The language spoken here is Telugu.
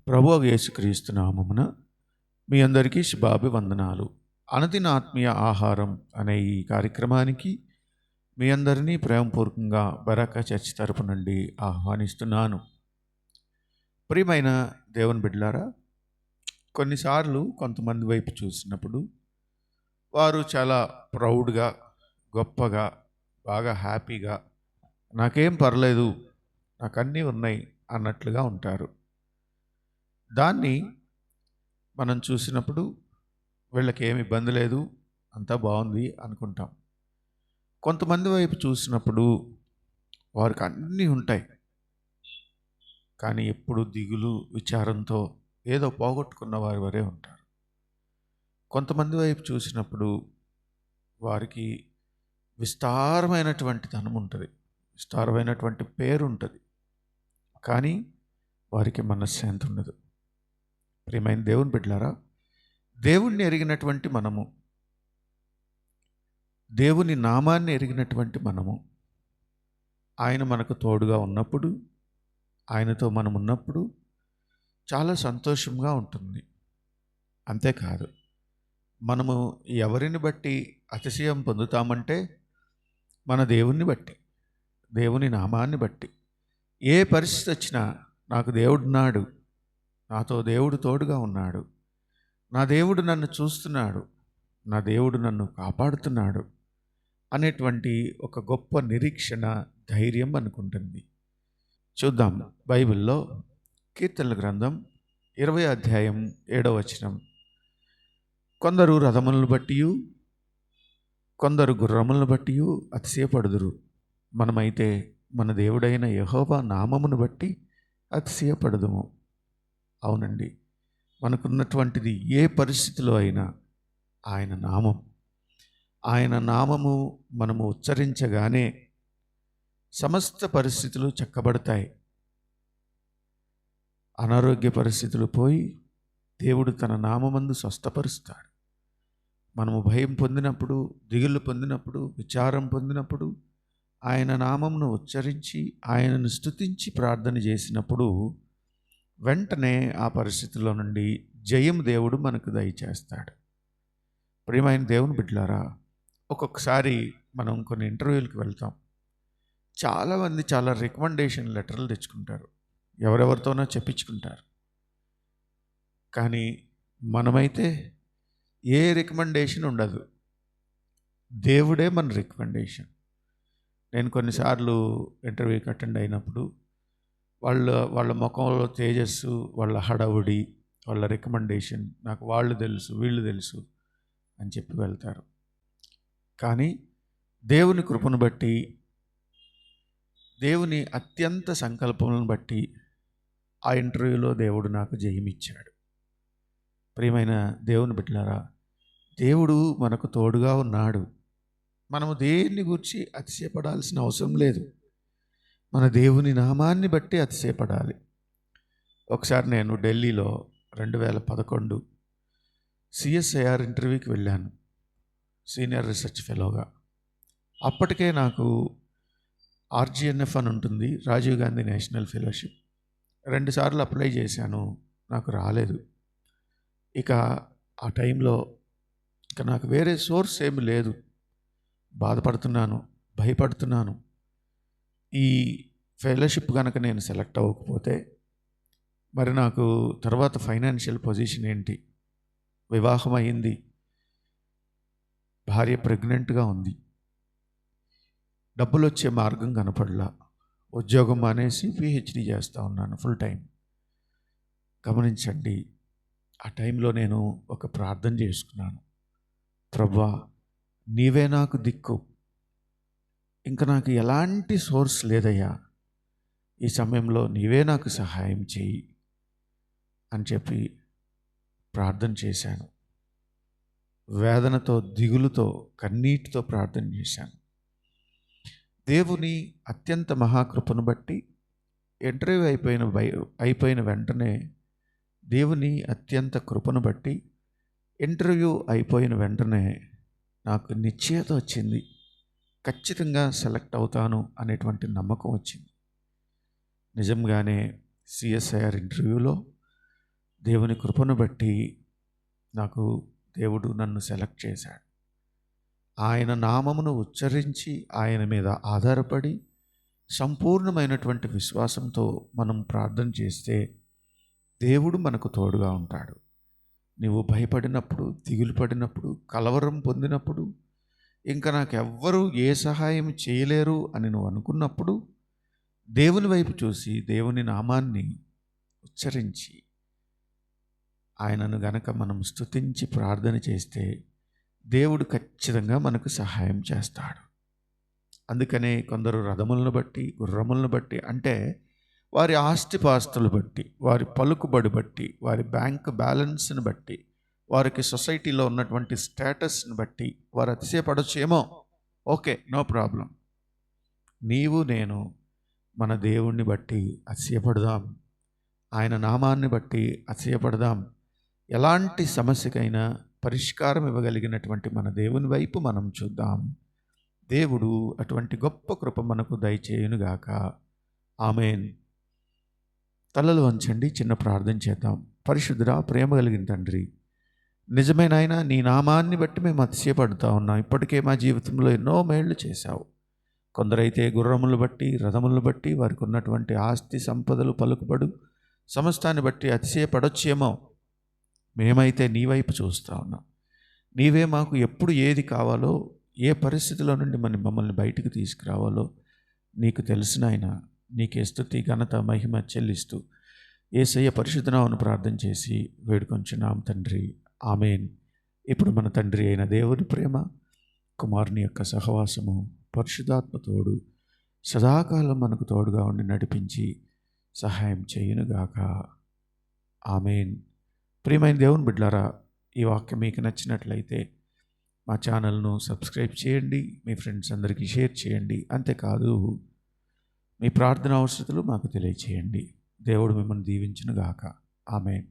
ప్రభువైన యేసుక్రీస్తు నామమున మీ అందరికీ శుభాభివందనాలు. అనుదిన ఆత్మీయ ఆహారం అనే ఈ కార్యక్రమానికి మీ అందరినీ ప్రేమపూర్వకంగా బరాకా చర్చ్ తరపు నుండి ఆహ్వానిస్తున్నాను. ప్రియమైన దేవుని బిడ్డలారా, కొన్నిసార్లు కొంతమంది వైపు చూసినప్పుడు వారు చాలా ప్రౌడ్గా, గొప్పగా, బాగా హ్యాపీగా, నాకేం పర్లేదు, నాకు అన్నీ ఉన్నాయి అన్నట్లుగా ఉంటారు. దాన్ని మనం చూసినప్పుడు వీళ్ళకి ఏమి ఇబ్బంది లేదు, అంతా బాగుంది అనుకుంటాం. కొంతమంది వైపు చూసినప్పుడు వారికి అన్నీ ఉంటాయి, కానీ ఎప్పుడు దిగులు, విచారంతో ఏదో పోగొట్టుకున్న వారి వరే ఉంటారు. కొంతమంది వైపు చూసినప్పుడు వారికి విస్తారమైనటువంటి ధనం ఉంటుంది, విస్తారమైనటువంటి పేరు ఉంటుంది, కానీ వారికి మనశ్శాంతి ఉండదు. ప్రియమైన దేవుని బిడ్డలారా, దేవుణ్ణి ఎరిగినటువంటి మనము, దేవుని నామాన్ని ఎరిగినటువంటి మనము, ఆయన మనకు తోడుగా ఉన్నప్పుడు, ఆయనతో మనం ఉన్నప్పుడు చాలా సంతోషంగా ఉంటుంది. అంతేకాదు, మనము ఎవరిని బట్టి అతిశయం పొందుతామంటే మన దేవుణ్ణి బట్టి, దేవుని నామాన్ని బట్టి. ఏ పరిస్థితి వచ్చినా నాకు దేవుడున్నాడు, నాతో దేవుడు తోడుగా ఉన్నాడు, నా దేవుడు నన్ను చూస్తున్నాడు, నా దేవుడు నన్ను కాపాడుతున్నాడు అనేటువంటి ఒక గొప్ప నిరీక్షణ, ధైర్యం అనుకుంటుంది. చూద్దాం, బైబిల్లో కీర్తనల గ్రంథం 20వ అధ్యాయం 7వ వచనం. కొందరు రథములను బట్టి, కొందరు గుర్రములను బట్టి అతిశయపడుదురు, మనమైతే మన దేవుడైన యెహోవా నామమును బట్టి అతిశయపడదుము. అవునండి, మనకున్నటువంటిది ఏ పరిస్థితిలో అయినా ఆయన నామము మనము ఉచ్చరించగానే సమస్త పరిస్థితులు చక్కబడతాయి. అనారోగ్య పరిస్థితులు పోయి దేవుడు తన నామమందు స్వస్థపరుస్తాడు. మనము భయం పొందినప్పుడు, దిగులు పొందినప్పుడు, విచారం పొందినప్పుడు ఆయన నామమును ఉచ్చరించి ఆయనను స్తుతించి ప్రార్థన చేసినప్పుడు వెంటనే ఆ పరిస్థితుల్లో నుండి జయం దేవుడు మనకు దయచేస్తాడు. ప్రియమైన దేవుని బిడ్డలారా, ఒక్కొక్కసారి మనం కొన్ని ఇంటర్వ్యూలకు వెళ్తాం. చాలామంది చాలా రికమెండేషన్ లెటర్లు తెచ్చుకుంటారు, ఎవరెవరితోనో చెప్పించుకుంటారు. కానీ మనమైతే ఏ రికమెండేషన్ ఉండదు, దేవుడే మన రికమెండేషన్. నేను కొన్నిసార్లు ఇంటర్వ్యూకి అటెండ్ అయినప్పుడు వాళ్ళ ముఖంలో తేజస్సు, వాళ్ళ హడావుడి, వాళ్ళ రికమెండేషన్, నాకు వాళ్ళు తెలుసు, వీళ్ళు తెలుసు అని చెప్పి వెళ్తారు. కానీ దేవుని కృపను బట్టి, దేవుని అత్యంత సంకల్పములను బట్టి ఆ ఇంటర్వ్యూలో దేవుడు నాకు జయమిచ్చాడు. ప్రియమైన దేవుని బిడ్డలారా, దేవుడు మనకు తోడుగా ఉన్నాడు. మనము దేన్ని గురించి అతిశయపడాల్సిన అవసరం లేదు, మన దేవుని నామాన్ని బట్టి అతిశయపడాలి. ఒకసారి నేను ఢిల్లీలో 2011 CSIR ఇంటర్వ్యూకి వెళ్ళాను, సీనియర్ రీసెర్చ్ ఫెలోగా. అప్పటికే నాకు RGNF అని ఉంటుంది, రాజీవ్ గాంధీ నేషనల్ ఫెలోషిప్. 2 సార్లు అప్లై చేశాను, నాకు రాలేదు. ఇక ఆ టైంలో ఇక నాకు వేరే సోర్స్ ఏమి లేదు. బాధపడుతున్నాను, భయపడుతున్నాను. ఈ ఫెలోషిప్ కనుక నేను సెలెక్ట్ అవ్వకపోతే మరి నాకు తర్వాత ఫైనాన్షియల్ పొజిషన్ ఏంటి? వివాహం అయింది, భార్య ప్రెగ్నెంట్గా ఉంది, డబ్బులు వచ్చే మార్గం కనపడలా. ఉద్యోగం మానేసి PhD చేస్తూ ఉన్నాను ఫుల్ టైం. గమనించండి, ఆ టైంలో నేను ఒక ప్రార్థన చేసుకున్నాను. ప్రభువా, నీవే నాకు దిక్కు, ఇంకా నాకు ఎలాంటి సోర్స్ లేదయ్యా, ఈ సమయంలో నీవే నాకు సహాయం చేయి అని చెప్పి ప్రార్థన చేశాను. వేదనతో, దిగులుతో, కన్నీటితో ప్రార్థన చేశాను. దేవుని అత్యంత మహాకృపను బట్టి ఇంటర్వ్యూ అయిపోయిన వెంటనే, దేవుని అత్యంత కృపను బట్టి ఇంటర్వ్యూ అయిపోయిన వెంటనే నాకు నిశ్చయత వచ్చింది. ఖచ్చితంగా సెలెక్ట్ అవుతాను అనేటువంటి నమ్మకం వచ్చింది. నిజంగానే CSIR ఇంటర్వ్యూలో దేవుని కృపను బట్టి నాకు దేవుడు నన్ను సెలెక్ట్ చేశాడు. ఆయన నామమును ఉచ్చరించి ఆయన మీద ఆధారపడి సంపూర్ణమైనటువంటి విశ్వాసంతో మనం ప్రార్థన చేస్తే దేవుడు మనకు తోడుగా ఉంటాడు. నీవు భయపడినప్పుడు, దిగులు పడినప్పుడు, కలవరం పొందినప్పుడు, ఇంకా నాకెవ్వరూ ఏ సహాయం చేయలేరు అని నువ్వు అనుకున్నప్పుడు దేవుని వైపు చూసి దేవుని నామాన్ని ఉచ్చరించి ఆయనను గనక మనం స్తుతించి ప్రార్థన చేస్తే దేవుడు ఖచ్చితంగా మనకు సహాయం చేస్తాడు. అందుకనే కొందరు రథములను బట్టి, గుర్రములను బట్టి, అంటే వారి ఆస్తిపాస్తులు బట్టి, వారి పలుకుబడి బట్టి, వారి బ్యాంక్ బ్యాలెన్స్ని బట్టి, వారికి సొసైటీలో ఉన్నటువంటి స్టేటస్ని బట్టి వారు అతిశయపడొచ్చేమో. Okay, no problem. నీవు నేను మన దేవుణ్ణి బట్టి అతిశయపడదాం, ఆయన నామాన్ని బట్టి అతిశయపడదాం. ఎలాంటి సమస్యకైనా పరిష్కారం ఇవ్వగలిగినటువంటి మన దేవుని వైపు మనం చూద్దాం. దేవుడు అటువంటి గొప్ప కృప మనకు దయచేయునుగాక. ఆమేన్. తలలు వంచండి, చిన్న ప్రార్థన చేద్దాం. పరిశుద్ధుడా, ప్రేమ కలిగిన తండ్రి, నిజమైన ఆయన, నీ నామాన్ని బట్టి మేము అతిశయపడుతూ ఉన్నాం. ఇప్పటికే మా జీవితంలో ఎన్నో మేళ్లు చేశావు. కొందరైతే గుర్రములు బట్టి, రథములను బట్టి, వారికి ఉన్నటువంటి ఆస్తి సంపదలు, పలుకుబడు సమస్తాన్ని బట్టి అతిశయపడొచ్చేమో. మేమైతే నీ వైపు చూస్తూ ఉన్నాం. నీవే మాకు ఎప్పుడు ఏది కావాలో, ఏ పరిస్థితిలో నుండి మమ్మల్ని బయటికి తీసుకురావాలో నీకు తెలిసిన ఆయన. నీకే స్తుతి, ఘనత, మహిమ చెల్లిస్తూ యేసయ్య పరిశుద్ధ నామమున ప్రార్థన చేసి వేడుకొంచున్నాం తండ్రి. ఆమేన్. ఇప్పుడు మన తండ్రి అయిన దేవుని ప్రేమ, కుమారుని యొక్క సహవాసము, పరిశుద్ధాత్మ తోడు సదాకాలం మనకు తోడుగా ఉండి నడిపించి సహాయం చేయునుగాక. ఆమేన్. ప్రియమైన దేవుని బిడ్డలారా, ఈ వాక్యం మీకు నచ్చినట్లయితే మా ఛానల్ను సబ్స్క్రైబ్ చేయండి, మీ ఫ్రెండ్స్ అందరికీ షేర్ చేయండి. అంతేకాదు, మీ ప్రార్థన అవసరతలు మాకు తెలియచేయండి. దేవుడు మిమ్మల్ని దీవించునుగాక. ఆమేన్.